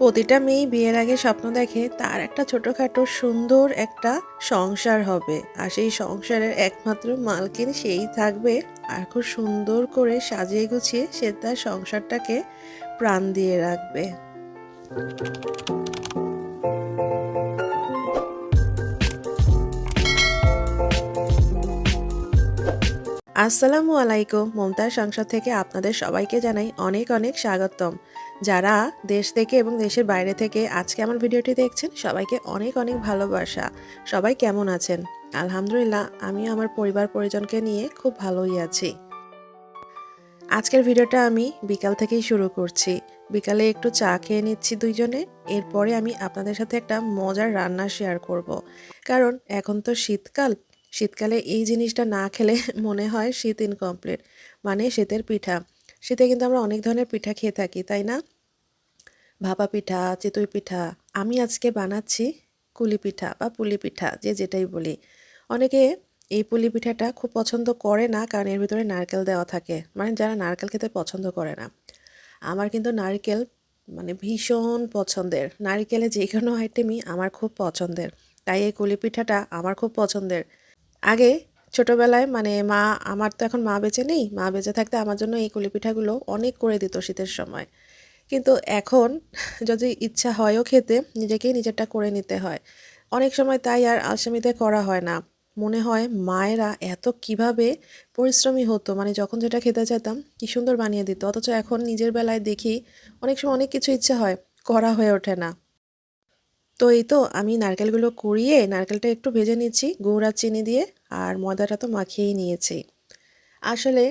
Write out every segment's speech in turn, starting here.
প্রতিটা মেয়েই বিয়ের আগে স্বপ্ন দেখে তার একটা ছোটখাটো সুন্দর একটা সংসার হবে, আর সেই সংসারের একমাত্র মালকিন সেই থাকবে। আর খুব সুন্দর করে সাজিয়ে গুছিয়ে সে তার সংসারটাকে প্রাণ দিয়ে রাখবে। আসসালামু আলাইকুম। মমতাজ সংসার থেকে আপনাদের সবাইকে জানাই অনেক অনেক স্বাগতম। যারা দেশ থেকে এবং দেশের বাইরে থেকে আজকে আমার ভিডিওটি দেখছেন, সবাইকে অনেক অনেক ভালোবাসা। সবাই কেমন আছেন? আলহামদুলিল্লাহ, আমিও আমার পরিবার পরিজনকে নিয়ে খুব ভালোই আছি। আজকের ভিডিওটা আমি বিকাল থেকেই শুরু করছি। বিকালে একটু চা খেয়ে নিচ্ছি দুইজনে। এরপরে আমি আপনাদের সাথে একটা মজার রান্না শেয়ার করব। কারণ এখন তো শীতকাল, শীতকালে এই জিনিসটা না খেলে মনে হয় শীত ইনকমপ্লিট। মানে শীতের পিঠা। শীতে কিন্তু আমরা অনেক ধরনের পিঠা খেয়ে থাকি, তাই না? ভাপা পিঠা, চিতই পিঠা। আমি আজকে বানাচ্ছি কুলি পিঠা বা পুলি পিঠা, যে যেটাই বলি। অনেকে এই পুলি পিঠাটা খুব পছন্দ করে না, কারণ এর ভিতরে নারকেল দেওয়া থাকে, মানে যারা নারকেল খেতে পছন্দ করে না। আমার কিন্তু নারকেল মানে ভীষণ পছন্দের। নারকেলে যে কোনো আইটেমই আমার খুব পছন্দের। তাই এই কুলি পিঠাটা আমার খুব পছন্দের। আগে ছোটবেলায় মানে মা, আমার তো এখন মা বেঁচে নেই, মা বেঁচে থাকতে আমার জন্য এই কুলি পিঠাগুলো অনেক করে দিত শীতের সময়। কিন্তু এখন যদি ইচ্ছা হয়ও খেতে, নিজেকেই নিজেরটা করে নিতে হয়। অনেক সময় তাই আর আলসেমিতে করা হয় না। মনে হয় মায়েরা এত কিভাবে পরিশ্রমী হতো, মানে যখন যেটা খেতে চাইতাম কি সুন্দর বানিয়ে দিত। অথচ এখন নিজের বেলায় দেখি অনেক সময় অনেক কিছু ইচ্ছা হয়, করা হয়ে ওঠে না। তো এই তো আমি নারকেলগুলো কুড়িয়ে নারকেলটা একটু ভেজে নিচ্ছি গুড় আর চিনি দিয়ে, আর ময়দাটা তো মাখিয়েই নিয়েছি। আসলে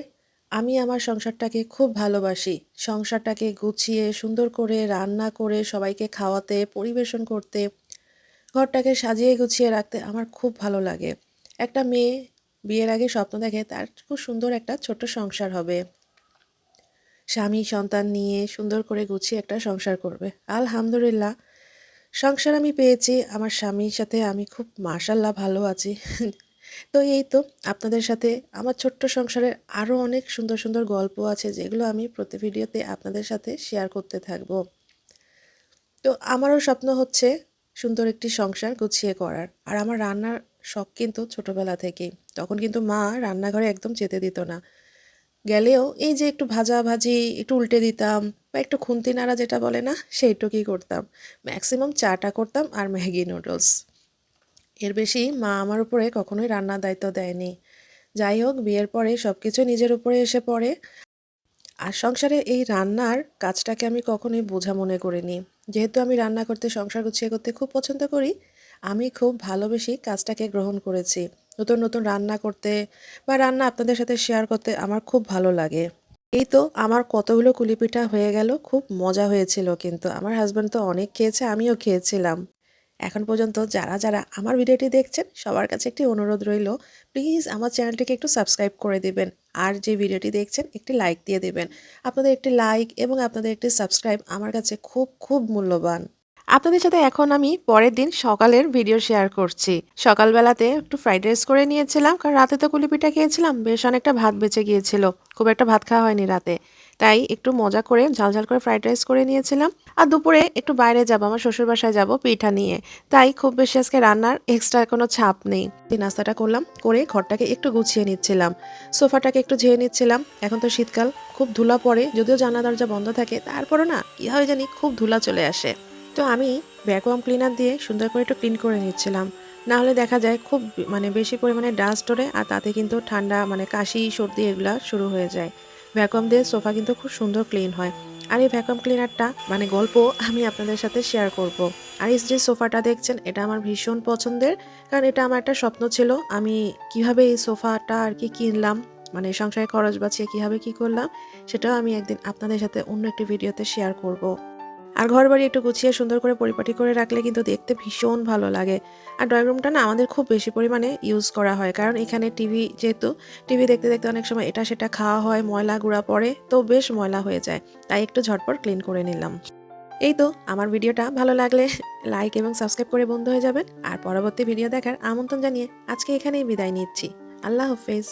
আমি আমার সংসারটাকে খুব ভালোবাসি। সংসারটাকে গুছিয়ে সুন্দর করে রান্না করে সবাইকে খাওয়াতে, পরিবেশন করতে, ঘরটাকে সাজিয়ে গুছিয়ে রাখতে আমার খুব ভালো লাগে। একটা মেয়ে বিয়ের আগে স্বপ্ন দেখে তার খুব সুন্দর একটা ছোট্ট সংসার হবে। স্বামী সন্তান নিয়ে সুন্দর করে গুছিয়ে একটা সংসার করবে। আলহামদুলিল্লাহ, সংসার আমি পেয়েছি। আমার স্বামীর সাথে আমি খুব মাশাআল্লাহ ভালো আছি। তো এই তো আপনাদের সাথে আমার ছোট্ট সংসারের আরও অনেক সুন্দর সুন্দর গল্প আছে, যেগুলো আমি প্রতি ভিডিওতে আপনাদের সাথে শেয়ার করতে থাকবো। তো আমারও স্বপ্ন হচ্ছে সুন্দর একটি সংসার গুছিয়ে করার। আর আমার রান্নার শখ কিন্তু ছোটবেলা থেকেই। তখন কিন্তু মা রান্নাঘরে একদম যেতে দিত না। গেলেও এই যে একটু ভাজাভাজি, একটু উল্টে দিতাম, বা একটু খুন্তি নাড়া যেটা বলে না, সেইটুকুই করতাম। ম্যাক্সিমাম চাটা করতাম আর ম্যাগি নুডলস। এর বেশি মা আমার উপরে কখনোই রান্নার দায়িত্ব দেয়নি। যাই হোক, বিয়ের পরে সব কিছু নিজের উপরে এসে পড়ে। আর সংসারে এই রান্নার কাজটাকে আমি কখনোই বোঝা মনে করিনি। যেহেতু আমি রান্না করতে, সংসার গুছিয়ে করতে খুব পছন্দ করি, আমি খুব ভালোবেসে কাজটাকে গ্রহণ করেছি। নতুন নতুন রান্না করতে বা রান্না আপনাদের সাথে শেয়ার করতে আমার খুব ভালো লাগে। এই তো আমার কতগুলো কুলিপিঠা হয়ে গেল, খুব মজা হয়েছিল। কিন্তু আমার হাজব্যান্ড তো অনেক খেয়েছে, আমিও খেয়েছিলাম। এখন পর্যন্ত যারা যারা আমার ভিডিওটি দেখছেন, সবার কাছে একটি অনুরোধ রইল, প্লিজ আমার চ্যানেলটিকে একটু সাবস্ক্রাইব করে দিবেন। আর যে ভিডিওটি দেখছেন একটি লাইক দিয়ে দিবেন। আপনাদের একটি লাইক এবং আপনাদের একটি সাবস্ক্রাইব আমার কাছে খুব খুব মূল্যবান। আপনাদের সাথে এখন আমি পরের দিন সকালের ভিডিও শেয়ার করছি। সকালবেলাতে একটু ফ্রাইড রাইস করে নিয়েছিলাম, কারণ রাতে তো কুলিপিঠা খেয়েছিলাম, বেশ অনেকটা ভাত বেঁচে গিয়েছিল। খুব একটা ভাত খাওয়া হয়নি রাতে, তাই একটু মজা করে ঝাল ঝাল করে ফ্রাইড রাইস করে নিয়েছিলাম। আর দুপুরে একটু বাইরে যাব, আমার শ্বশুর বাসায় যাব পিঠা নিয়ে। তাই খুব বেশি আজকে রান্নার এক্সট্রা কোনো ছাপ নেই। এই নাস্তাটা করলাম, করে ঘরটাকে একটু গুছিয়ে নিচ্ছিলাম, সোফাটাকে একটু ঝেড়ে নিচ্ছিলাম। এখন তো শীতকাল, খুব ধুলা পড়ে, যদিও জানলা দরজা বন্ধ থাকে, তারপরও না কীভাবে জানি খুব ধুলা চলে আসে। তো আমি ভ্যাকুয়াম ক্লিনার দিয়ে সুন্দর করে একটু ক্লিন করে নিচ্ছিলাম। না হলে দেখা যায় খুব মানে বেশি পরিমাণে ডাস্ট ওঠে, আর তাতে কিন্তু ঠান্ডা মানে কাশি সর্দি এগুলা শুরু হয়ে যায়। ভ্যাকুয়াম দিয়ে সোফা কিন্তু খুব সুন্দর ক্লিন হয়। আর এই ভ্যাকুয়াম ক্লিনারটা মানে গল্প আমি আপনাদের সাথে শেয়ার করব। আর এই যে সোফাটা দেখছেন, এটা আমার ভীষণ পছন্দের, কারণ এটা আমার একটা স্বপ্ন ছিল। আমি কিভাবে এই সোফাটা আর কি কিনলাম, মানে সংসারে খরচ বাঁচিয়ে কিভাবে কি করলাম, সেটাও আমি একদিন আপনাদের সাথে অন্য একটি ভিডিওতে শেয়ার করব। আর ঘরবাড়ি একটু গুছিয়ে সুন্দর করে পরিপাটি করে রাখলে কিন্তু দেখতে ভীষণ ভালো লাগে। আর ড্রয়িং রুমটা না আমাদের খুব বেশি পরিমাণে ইউজ করা হয়, কারণ এখানে টিভি, যেহেতু টিভি দেখতে দেখতে অনেক সময় এটা সেটা খাওয়া হয়, ময়লা গুঁড়া পড়ে, তো বেশ ময়লা হয়ে যায়। তাই একটু ঝটপট ক্লিন করে নিলাম। এই তো আমার ভিডিওটা ভালো লাগলে লাইক এবং সাবস্ক্রাইব করে বন্ধু হয়ে যাবেন। আর পরবর্তী ভিডিও দেখার আমন্ত্রণ জানিয়ে আজকে এখানেই বিদায় নিচ্ছি। আল্লাহ হাফেজ।